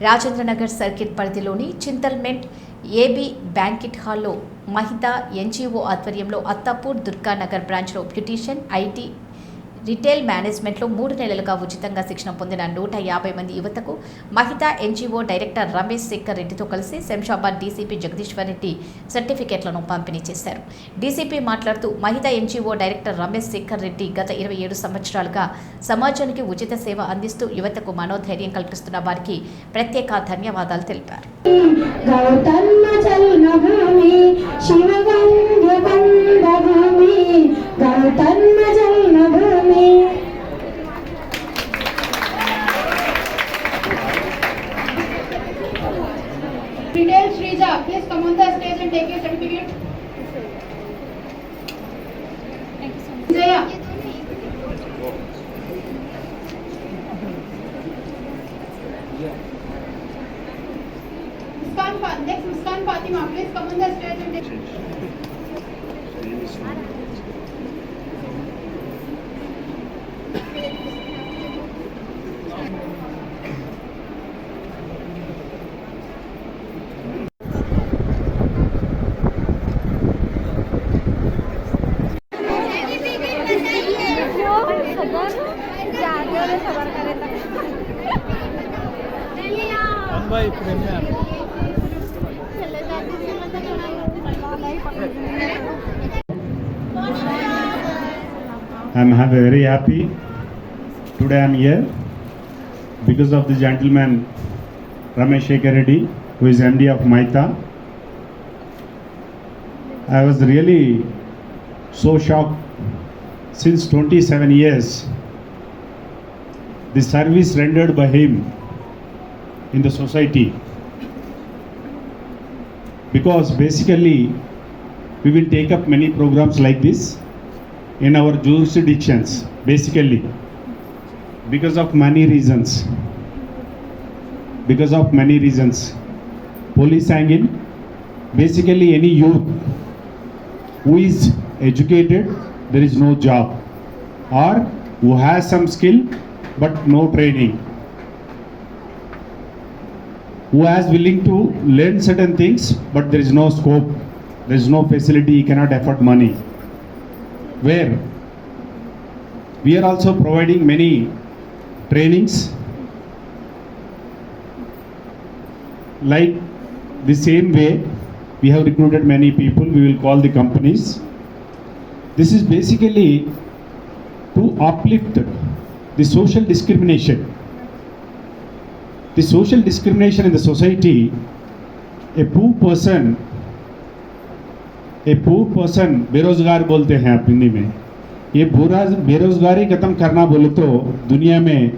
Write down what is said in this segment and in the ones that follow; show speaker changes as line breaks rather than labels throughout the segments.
Rajendranagar circuit పరిధిలోని చింతల్మెంట్ AB banquet హాల్లో Mahitha NGO ఆధ్వర్యంలో అత్తాపూర్ దుర్గానగర్ బ్రాంచ్లో బ్యూటీషియన్ ఐటీ రిటైల్ మేనేజ్మెంట్లో 3 నెలలుగా ఉచితంగా శిక్షణ పొందిన 150 మంది యువతకు మహితా ఎన్జీఓ డైరెక్టర్ రమేష్ శేఖర్ రెడ్డితో కలిసి శంషాబాద్ డీసీపీ జగదీశ్వర్ రెడ్డి సర్టిఫికెట్లను పంపిణీ చేశారు. డీసీపీ మాట్లాడుతూ మహితా ఎన్జీఓ డైరెక్టర్ రమేష్ శేఖర్ రెడ్డి గత 27 సంవత్సరాలుగా సమాజానికి ఉచిత సేవ అందిస్తూ యువతకు మనోధైర్యం కల్పిస్తున్న వారికి ప్రత్యేక ధన్యవాదాలు తెలిపారు.
Retail Shrija, please come on the stage and take your certificate. Thank you so much. Jaya. Next Muskan Fatima, please come on the stage and take.
I'm very happy. Today I'm here because of the gentleman Ramesh Shekhar Reddy, who is MD of Mahita. I was really so shocked. Since 27 years, the service rendered by him in the society, because basically we will take up many programs like this in our jurisdictions, basically because of many reasons. Police angle, basically any youth who is educated, there is no job, or who has some skill but no training, who is willing to learn certain things but there is no scope, there is no facility, he cannot afford money. Where we are also providing many trainings, like the same way we have recruited many people, we will call the companies. This is basically to uplift the social discrimination. The social discrimination in the society, a poor person बेरोजगार बोलते हैं आप हिंदी में, ये बेरोजगारी खत्म करना बोले तो दुनिया में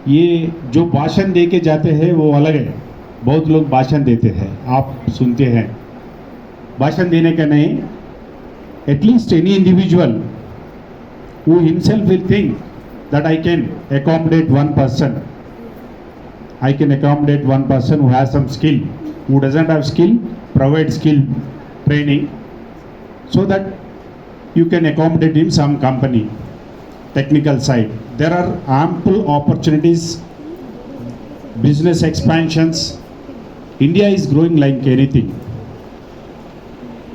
ये जो भाषण दे के जाते हैं वो अलग है. बहुत लोग भाषण देते हैं, आप सुनते हैं. भाषण देने का नहीं, at least any individual who himself will think that I can accommodate one person. I can accommodate one person who has some skill. Who doesn't have skill, provide skill training so that you can accommodate him some company, technical side. There are ample opportunities, business expansions. India is growing like anything.